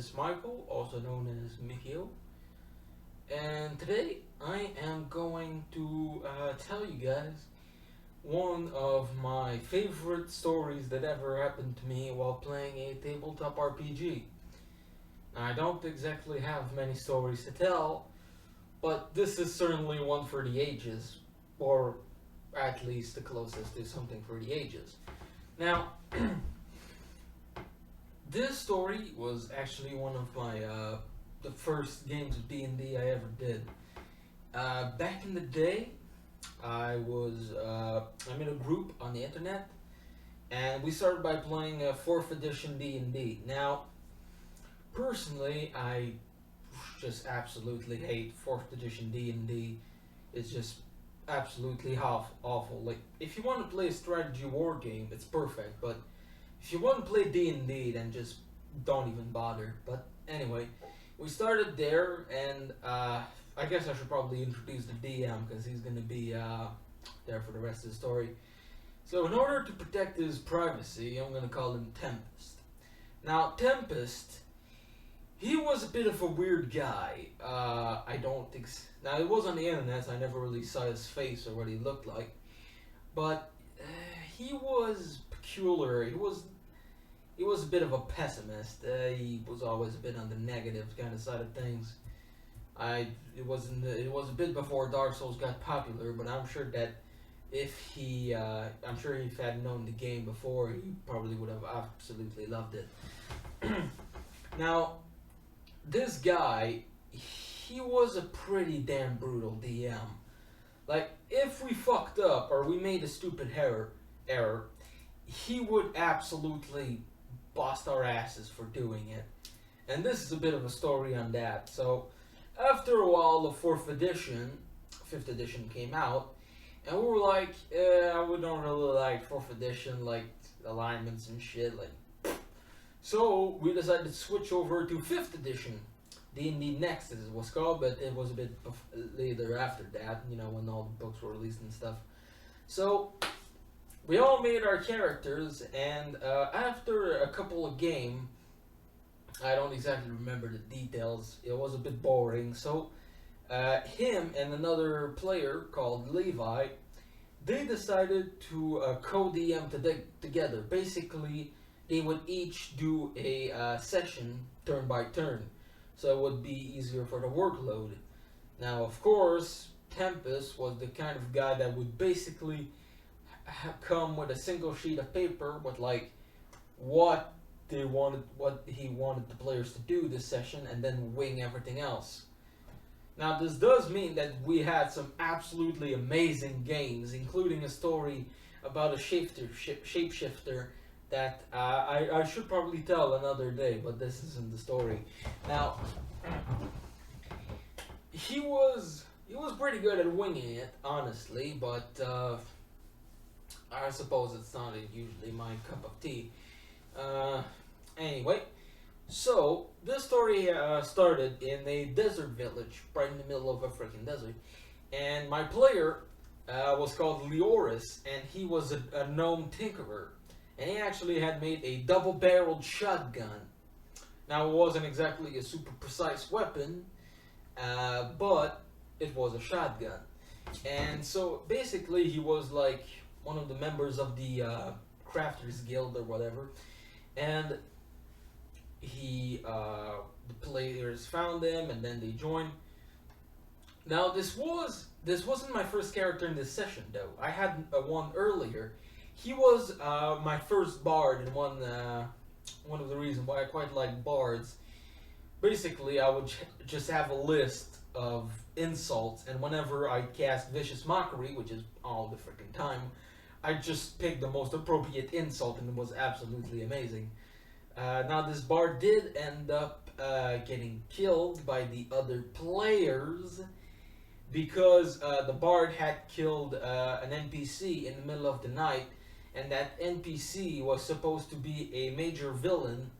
is Michael, also known as Mikio, and today I am going to tell you guys one of my favorite stories that ever happened to me while playing a tabletop RPG. Now, I don't exactly have many stories to tell, but this is certainly one for the ages, or at least the closest to something for the ages. Now, this story was actually one of my the first games of D&D I ever did. Back in the day, I'm in a group on the internet, and we started by playing a 4th edition D&D. Now, personally, I just absolutely hate 4th edition D&D. It's just absolutely awful. Like, if you want to play a strategy war game, it's perfect, but if you want to play D&D, then just don't even bother. But anyway, we started there, and I guess I should probably introduce the DM, because he's going to be there for the rest of the story. So in order to protect his privacy, I'm going to call him Tempest. Now, Tempest, he was a bit of a weird guy. Now, it was on the internet, so I never really saw his face or what he looked like. But he was peculiar. He was a bit of a pessimist. He was always a bit on the negative kind of side of things. It was a bit before Dark Souls got popular, but I'm sure that if had known the game before, he probably would have absolutely loved it. Now, this guy, he was a pretty damn brutal DM. Like, if we fucked up or we made a stupid error, he would absolutely bust our asses for doing it. And this is a bit of a story on that. So, after a while, the 5th edition came out, and we were like, we don't really like 4th edition, like, alignments and shit, like. So, we decided to switch over to 5th edition. D&D Next, as it was called, but it was a bit later after that, when all the books were released and stuff. So, we all made our characters, and after a couple of games, I don't exactly remember the details, it was a bit boring, so him and another player called Levi, they decided to co-DM together. Basically, they would each do a session turn by turn, so it would be easier for the workload. Now, of course, Tempest was the kind of guy that would basically come with a single sheet of paper with like what he wanted the players to do this session, and then wing everything else. Now, this does mean that we had some absolutely amazing games, including a story about a shapeshifter that I should probably tell another day, but this isn't the story. Now, he was pretty good at winging it, honestly, but I suppose it's not usually my cup of tea. Anyway, so this story started in a desert village, right in the middle of a freaking desert, and my player was called Leoris, and he was a gnome tinkerer, and he actually had made a double-barreled shotgun. Now, it wasn't exactly a super precise weapon, but it was a shotgun, and so basically he was like one of the members of the Crafters Guild or whatever, and the players found them, and then they joined. Now, this wasn't my first character in this session, though. I had one earlier. He was my first bard, and one of the reasons why I quite like bards. Basically, I would just have a list of insults, and whenever I cast Vicious Mockery, which is all the freaking time, I just picked the most appropriate insult, and it was absolutely amazing. Now, this bard did end up getting killed by the other players because the bard had killed an NPC in the middle of the night, and that NPC was supposed to be a major villain.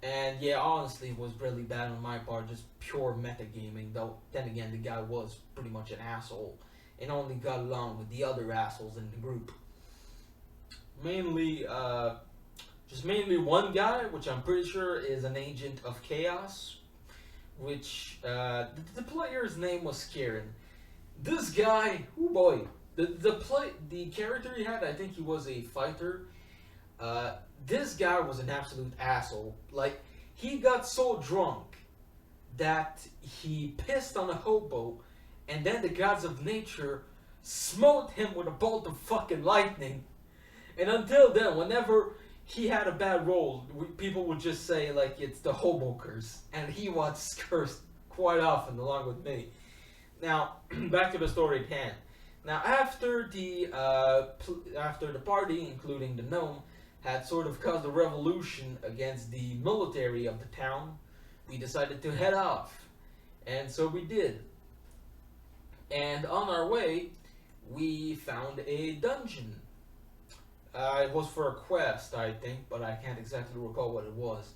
And yeah, honestly, it was really bad on my part, just pure metagaming, though then again, the guy was pretty much an asshole and only got along with the other assholes in the group. Mainly, Just mainly one guy, which I'm pretty sure is an agent of chaos, which the player's name was Kieran. This guy, oh boy, the character he had, I think he was a fighter. This guy was an absolute asshole. Like, he got so drunk that he pissed on a hobo, and then the gods of nature smote him with a bolt of fucking lightning. And until then, whenever he had a bad roll, people would just say like it's the hobo curse, and he was cursed quite often along with me. Now, back to the story at hand. Now, after the party, including the gnome, had sort of caused a revolution against the military of the town, we decided to head off, and so we did. And on our way, we found a dungeon. It was for a quest, I think, but I can't exactly recall what it was.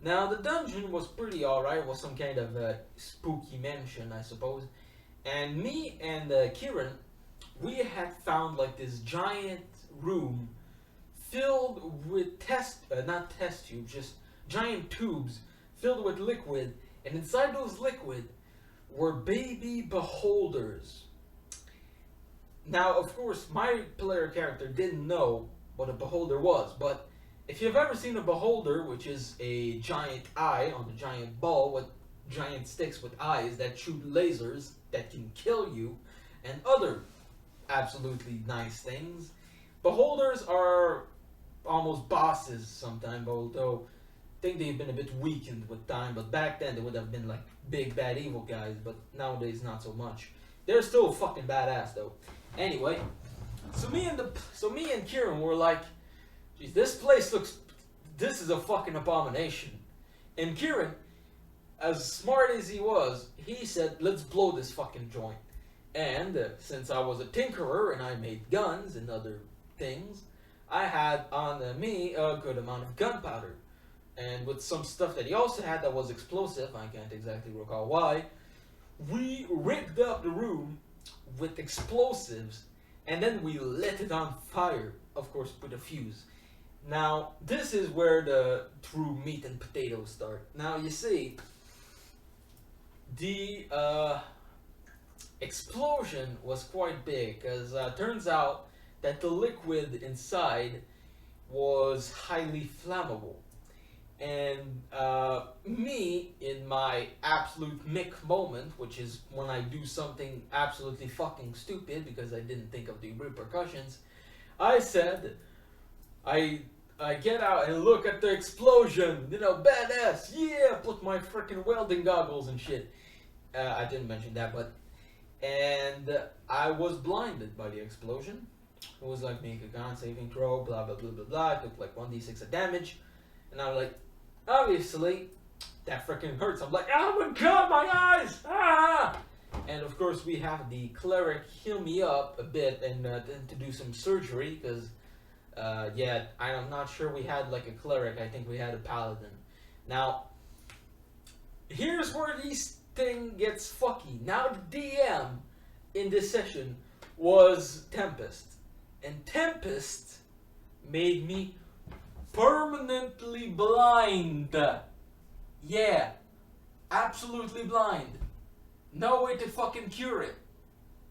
Now, the dungeon was pretty alright. It was some kind of spooky mansion, I suppose. And me and Kieran, we had found like this giant room filled with not test tubes, just giant tubes filled with liquid. And inside those liquid were baby beholders. Now, of course, my player character didn't know what a beholder was, but if you've ever seen a beholder, which is a giant eye on a giant ball with giant sticks with eyes that shoot lasers that can kill you, and other absolutely nice things, beholders are almost bosses sometimes, although I think they've been a bit weakened with time, but back then they would have been like big bad evil guys, but nowadays not so much. They're still fucking badass though. Anyway, so me and Kieran were like, geez, this is a fucking abomination. And Kieran, as smart as he was, he said, let's blow this fucking joint. And since I was a tinkerer and I made guns and other things, I had on me a good amount of gunpowder. And with some stuff that he also had that was explosive, I can't exactly recall why, we rigged up the room with explosives, and then we lit it on fire, of course with a fuse. Now, this is where the true meat and potatoes start. Now, you see, the explosion was quite big, because turns out that the liquid inside was highly flammable. And me, in my absolute Mick moment, which is when I do something absolutely fucking stupid because I didn't think of the repercussions, I said, I get out and look at the explosion, you know, badass, yeah, put my freaking welding goggles and shit. I didn't mention that, and I was blinded by the explosion. It was like make a con saving throw, blah blah blah blah blah. I took like 1d6 of damage, and I was like, obviously, that freaking hurts. I'm like, oh my god, my eyes! Ah! And of course, we have the cleric heal me up a bit and then to do some surgery, because, yeah, I'm not sure we had like a cleric. I think we had a paladin. Now, here's where this thing gets fucky. Now, the DM in this session was Tempest. And Tempest made me permanently blind. Yeah, absolutely blind. No way to fucking cure it.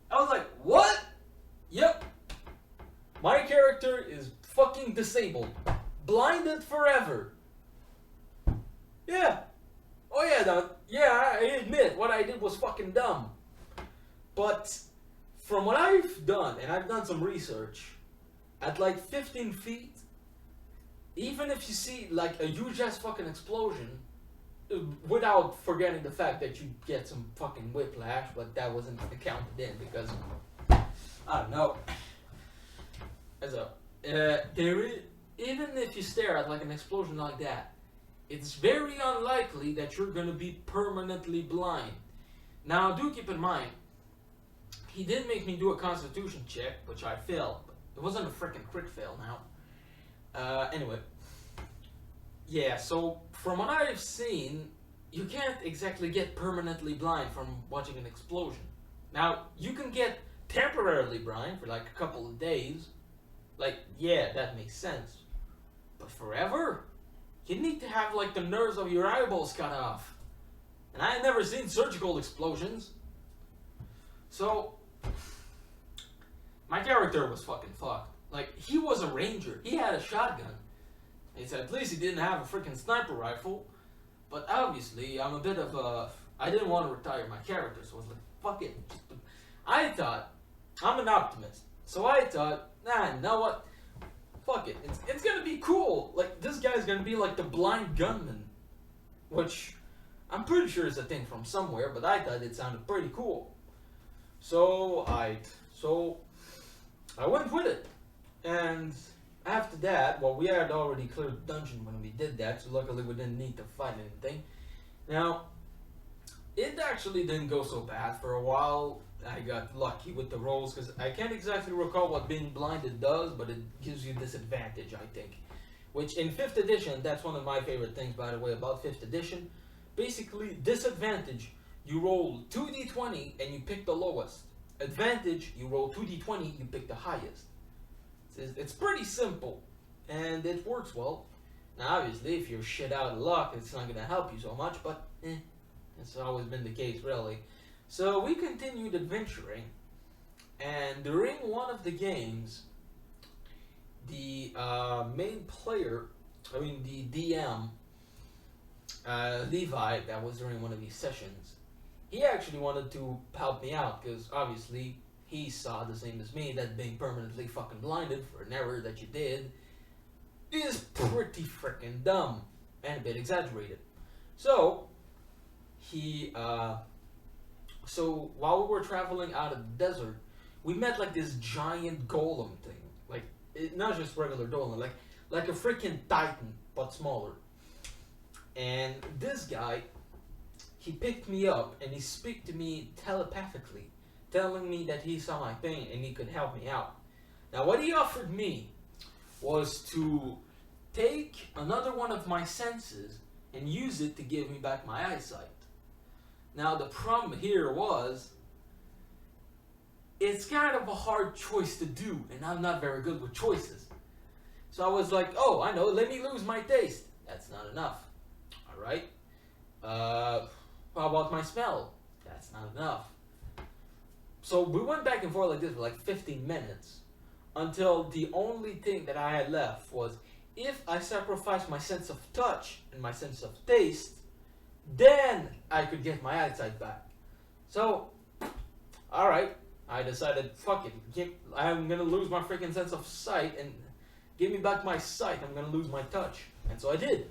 I was like, what? Yep. My character is fucking disabled. Blinded forever. Yeah. Oh yeah, yeah, I admit what I did was fucking dumb. But from what I've done, and I've done some research, at like 15 feet, even if you see like a huge ass fucking explosion, without forgetting the fact that you get some fucking whiplash, but that wasn't counted in because, I don't know. Even if you stare at like an explosion like that, it's very unlikely that you're gonna be permanently blind. Now, do keep in mind, he did make me do a constitution check, which I failed, but it wasn't a freaking crit fail now. Anyway. Yeah, so from what I've seen, you can't exactly get permanently blind from watching an explosion. Now, you can get temporarily blind for like a couple of days. Like, yeah, that makes sense. But forever? You need to have like the nerves of your eyeballs cut off. And I had never seen surgical explosions. So, my character was fucking fucked. Like, he was a ranger. He had a shotgun. He said, at least he didn't have a freaking sniper rifle. But obviously, I'm a bit of a... I didn't want to retire my character, so I was like, fuck it. I thought, I'm an optimist. So I thought, nah, you know what? Fuck it. It's gonna be cool. Like, this guy's gonna be like the blind gunman. Which, I'm pretty sure is a thing from somewhere, but I thought it sounded pretty cool. So I went with it. And after that, well, we had already cleared the dungeon when we did that, so luckily we didn't need to fight anything. Now, it actually didn't go so bad for a while. I got lucky with the rolls, because I can't exactly recall what being blinded does, but it gives you disadvantage, I think. Which, in 5th edition, that's one of my favorite things, by the way, about 5th edition. Basically, disadvantage, you roll 2d20 and you pick the lowest. Advantage, you roll 2d20, you pick the highest. It's pretty simple, and it works well. Now, obviously, if you're shit out of luck, it's not going to help you so much, but it's always been the case, really. So we continued adventuring, and during one of the games, the main player, the DM, Levi, that was during one of these sessions, he actually wanted to help me out, because obviously he saw the same as me, that being permanently fucking blinded for an error that you did is pretty freaking dumb and a bit exaggerated. So so while we were traveling out of the desert, we met like this giant golem thing, like not just regular golem, like a freaking titan but smaller. And this guy, he picked me up and he spoke to me telepathically, telling me that he saw my pain and he could help me out. Now, what he offered me was to take another one of my senses and use it to give me back my eyesight. Now, the problem here was, it's kind of a hard choice to do, and I'm not very good with choices. So I was like, oh, I know, let me lose my taste. That's not enough. Alright. How about my smell? That's not enough. So we went back and forth like this for like 15 minutes until the only thing that I had left was, if I sacrificed my sense of touch and my sense of taste, then I could get my eyesight back. So, alright, I decided, fuck it, I'm gonna lose my freaking sense of sight, and give me back my sight, I'm gonna lose my touch. And so I did.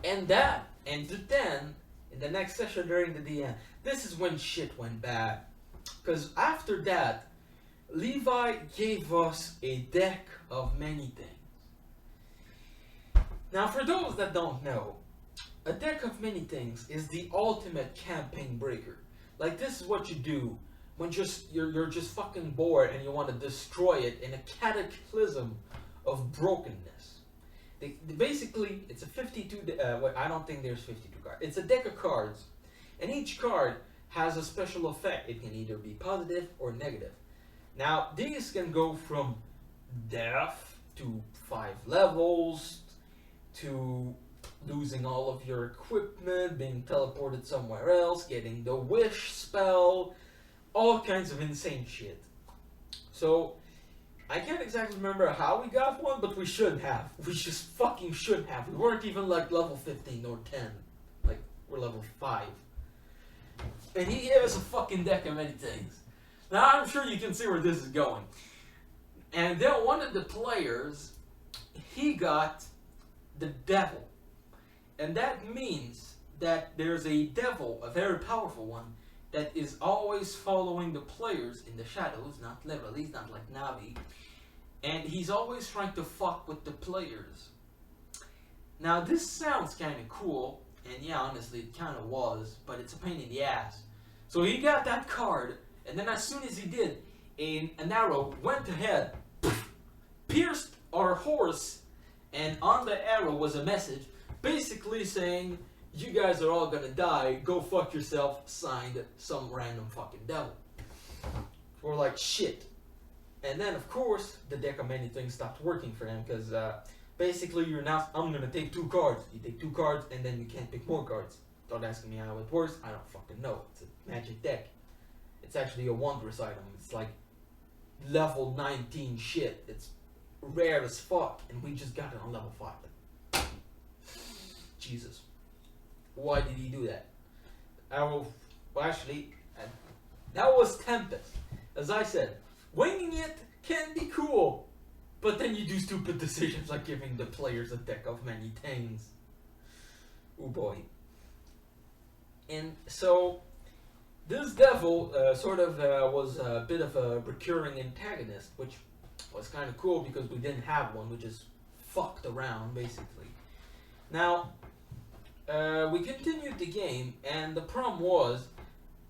And then, in the next session during the DM, this is when shit went bad. Because after that, Levi gave us a deck of many things. Now, for those that don't know, a deck of many things is the ultimate campaign breaker. Like, this is what you do when you're just fucking bored and you want to destroy it in a cataclysm of brokenness. Basically, it's a 52, I don't think there's 52 cards. It's a deck of cards, and each card has a special effect. It can either be positive or negative. Now, these can go from death to 5 levels to losing all of your equipment, being teleported somewhere else, getting the wish spell, all kinds of insane shit. So, I can't exactly remember how we got one, but we should have. We just fucking should have. We weren't even like level 15 or 10. Like, we're level 5. And he gave us a fucking deck of many things. Now, I'm sure you can see where this is going. And then one of the players, he got the devil. And that means that there's a devil, a very powerful one, that is always following the players in the shadows, not literally, he's not like Navi. And he's always trying to fuck with the players. Now, this sounds kind of cool, and yeah, honestly, it kind of was, but it's a pain in the ass. So he got that card, and then as soon as he did, an arrow went ahead, pierced our horse, and on the arrow was a message, basically saying, you guys are all gonna die, go fuck yourself, signed some random fucking devil. We're like, shit. And then, of course, the deck of many things stopped working for him because basically you're now, I'm going to take 2 cards. You take 2 cards and then you can't pick more cards. Don't ask me how it works. I don't fucking know. It's a magic deck. It's actually a wondrous item. It's like level 19 shit. It's rare as fuck. And we just got it on level 5. Like, Jesus. Why did he do that? Well, actually, that was Tempest. As I said, winging it can be cool, but then you do stupid decisions like giving the players a deck of many things. Oh boy. And so, this devil was a bit of a recurring antagonist, which was kind of cool because we didn't have one. We just fucked around, basically. Now, we continued the game, and the problem was,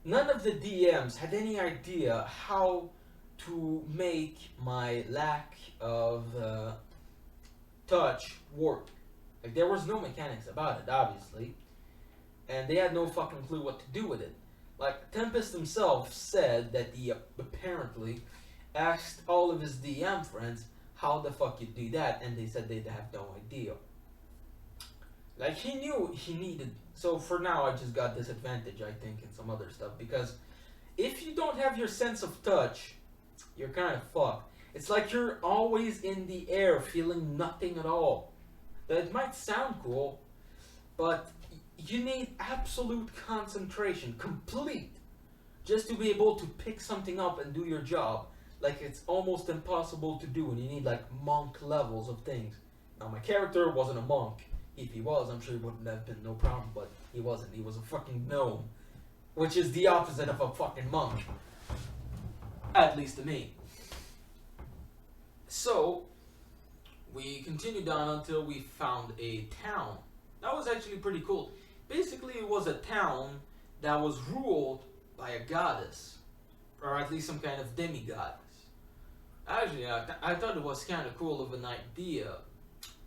none of the DMs had any idea how to make my lack of touch work. Like, there was no mechanics about it, obviously, and they had no fucking clue what to do with it. Like, Tempest himself said that he apparently asked all of his DM friends how the fuck you do that, and they said they'd have no idea. Like, he knew he needed... So for now, I just got disadvantage, I think, and some other stuff. Because if you don't have your sense of touch, you're kind of fucked. It's like you're always in the air, feeling nothing at all. That might sound cool, but you need absolute concentration, complete, just to be able to pick something up and do your job. Like, it's almost impossible to do, and you need, like, monk levels of things. Now, my character wasn't a monk. If he was, I'm sure it wouldn't have been no problem, but he wasn't. He was a fucking gnome, which is the opposite of a fucking monk, at least to me. So, we continued on until we found a town. That was actually pretty cool. Basically, it was a town that was ruled by a goddess, or at least some kind of demigoddess. Actually, I thought it was kind of cool of an idea,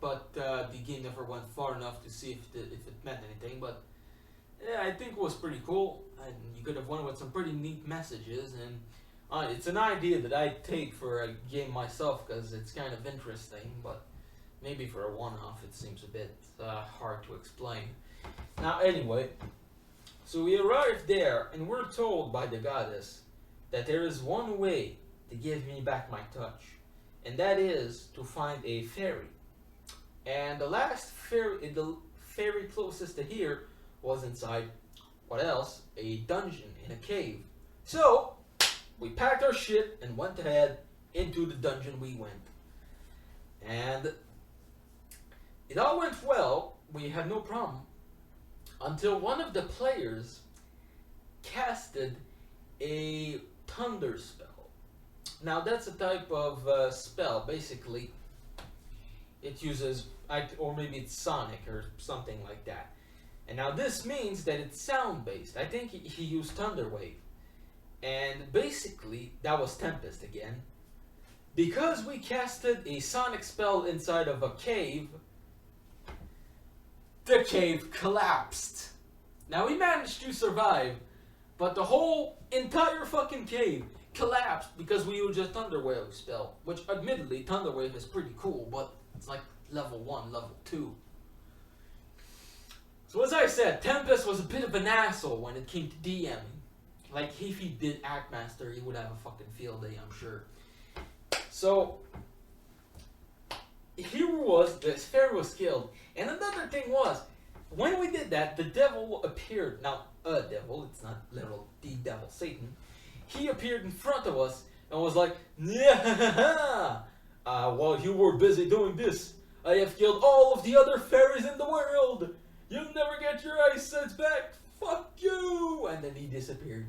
but the game never went far enough to see if it meant anything. But yeah, I think it was pretty cool, and you could have won with some pretty neat messages. And it's an idea that I'd take for a game myself because it's kind of interesting. But maybe for a one-off, it seems a bit hard to explain. Now, anyway, so we arrived there, and we're told by the goddess that there is one way to give me back my touch, and that is to find a fairy. And the fairy closest to here was inside, what else? A dungeon in a cave. So, we packed our shit and went ahead into the dungeon we went. And it all went well, we had no problem, until one of the players casted a thunder spell. Now that's a type of spell, basically. It uses, or maybe it's sonic or something like that. And now this means that it's sound based. I think he used Thunder Wave. And basically, that was Tempest again. Because we casted a sonic spell inside of a cave, the cave collapsed. Now we managed to survive, but the whole entire fucking cave collapsed because we used a Thunder Wave spell. Which admittedly, Thunder Wave is pretty cool, but it's like level 1, level 2. So as I said, Tempest was a bit of an asshole when it came to DMing. Like, if he did Act Master, he would have a fucking field day, I'm sure. So, here was, this fairy was killed. And another thing was, when we did that, the devil appeared. Now, a devil, it's not literal the devil, Satan. He appeared in front of us and was like, yeah, while you were busy doing this, I have killed all of the other fairies in the world. You'll never get your eyesight back. Fuck you. And then he disappeared.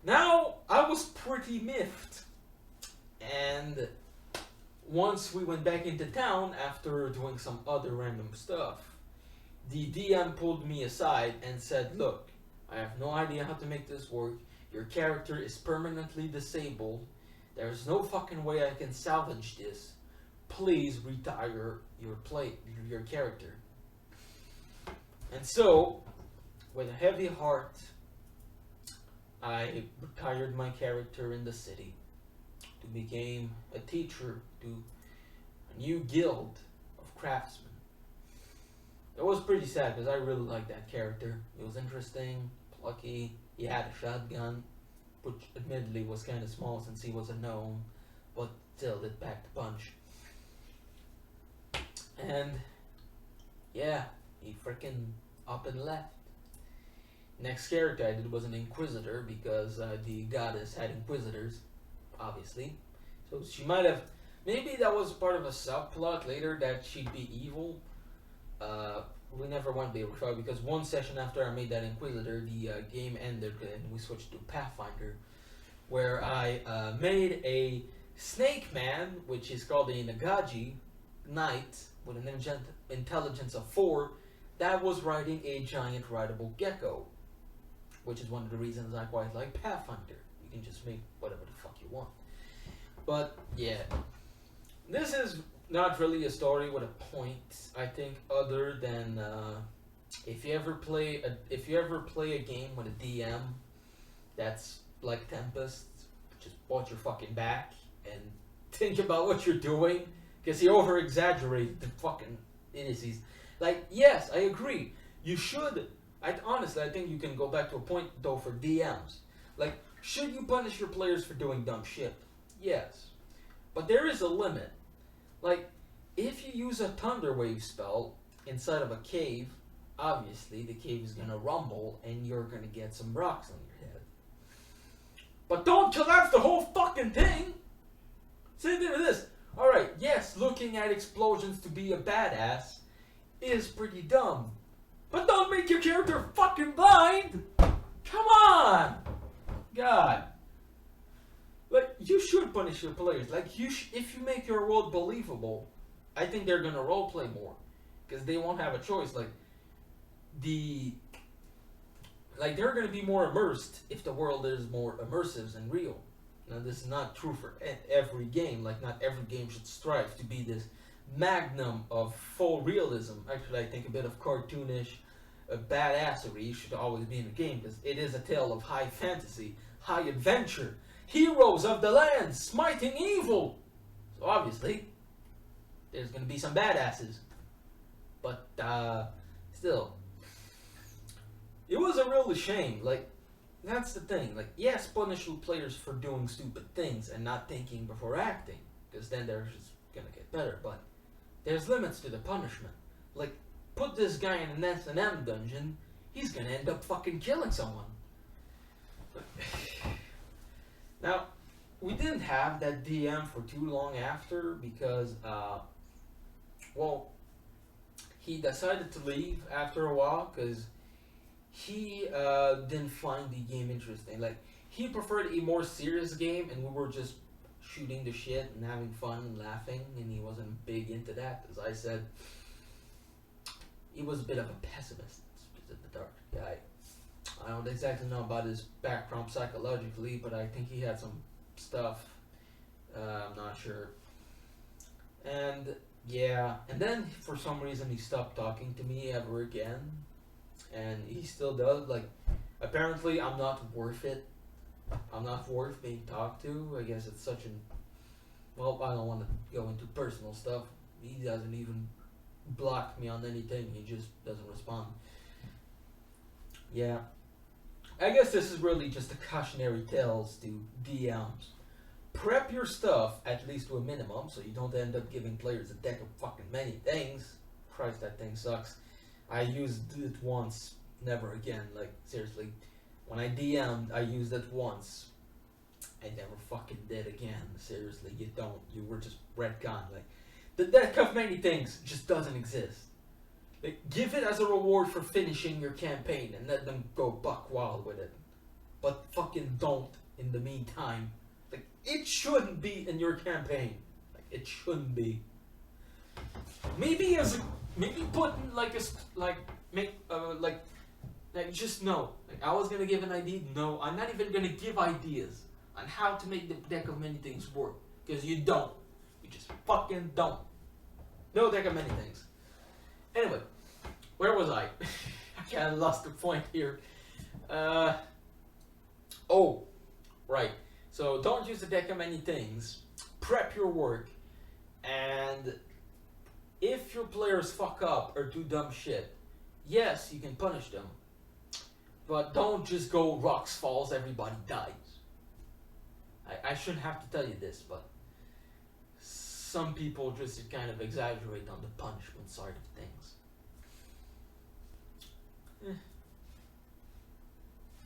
Now, I was pretty miffed. And once we went back into town after doing some other random stuff, the DM pulled me aside and said, look, I have no idea how to make this work. Your character is permanently disabled. There's no fucking way I can salvage this. Please retire your character. And so, with a heavy heart, I retired my character in the city. to become a teacher to a new guild of craftsmen. It was pretty sad because I really liked that character. He was interesting, plucky. He had a shotgun, which admittedly was kind of small since he was a gnome, but still it packed a punch. And yeah, he freaking up and left. Next character I did was an Inquisitor because the goddess had Inquisitors, obviously. So she might have, maybe that was part of a subplot later that she'd be evil. We never went to be able to try because one session after I made that Inquisitor, the game ended and we switched to Pathfinder, where I made a Snake Man, which is called a Nagaji Knight with an intelligence of 4, that was riding a giant rideable gecko, which is one of the reasons I quite like Pathfinder. You can just make whatever the fuck you want. But yeah, this is not really a story with a point, I think, other than if you ever play a game with a DM that's like Tempest, just watch your fucking back and think about what you're doing, because he over exaggerated the fucking idiocies. Like, yes, I agree. You should. Honestly, I think you can go back to a point though for DMs. Like, should you punish your players for doing dumb shit? Yes, but there is a limit. Like, if you use a Thunder Wave spell inside of a cave, obviously the cave is gonna rumble and you're gonna get some rocks on your head. But don't collapse the whole fucking thing! Same thing with this. Alright, yes, looking at explosions to be a badass is pretty dumb. But don't make your character fucking blind! Come on! God. Like, you should punish your players. Like, if you make your world believable, I think they're gonna roleplay more, because they won't have a choice. Like, they're gonna be more immersed if the world is more immersive and real. Now, this is not true for every game. Like, not every game should strive to be this magnum of full realism. Actually, I think a bit of cartoonish badassery should always be in a game, because it is a tale of high fantasy, high adventure. Heroes of the land, smiting evil. So obviously, there's gonna be some badasses. But still, it was a real shame. Like, that's the thing. Like, yes, punish players for doing stupid things and not thinking before acting, because then they're just gonna get better. But there's limits to the punishment. Like, put this guy in an S&M dungeon, he's gonna end up fucking killing someone. Now, we didn't have that DM for too long after because, he decided to leave after a while because he didn't find the game interesting. Like, he preferred a more serious game, and we were just shooting the shit and having fun and laughing, and he wasn't big into that. As I said, he was a bit of a pessimist, a dark guy. I don't exactly know about his background psychologically, but I think he had some stuff. I'm not sure. And yeah, and then for some reason he stopped talking to me ever again. And he still does. Like, apparently I'm not worth it. I'm not worth being talked to. I guess it's such an... Well, I don't want to go into personal stuff. He doesn't even block me on anything. He just doesn't respond. Yeah. I guess this is really just a cautionary tales to DMs. Prep your stuff, at least to a minimum, so you don't end up giving players a deck of fucking many things. Christ, that thing sucks. I used it once, never again. Like, seriously. When I DM'd, I used it once. I never fucking did again. Seriously, you don't. You were just retcon. Like, the deck of many things just doesn't exist. Like, give it as a reward for finishing your campaign and let them go buck wild with it. But fucking don't in the meantime. Like, it shouldn't be in your campaign. Like, it shouldn't be. Maybe put in just no. Like, I was gonna give an idea. No, I'm not even gonna give ideas on how to make the deck of many things work. Because you don't. You just fucking don't. No deck of many things. Anyway, where was I? I kind of lost the point here. Oh, right. So don't use the deck on many things. Prep your work, and if your players fuck up or do dumb shit, yes, you can punish them. But don't just go rocks falls, everybody dies. I shouldn't have to tell you this, but some people just kind of exaggerate on the punishment side of things.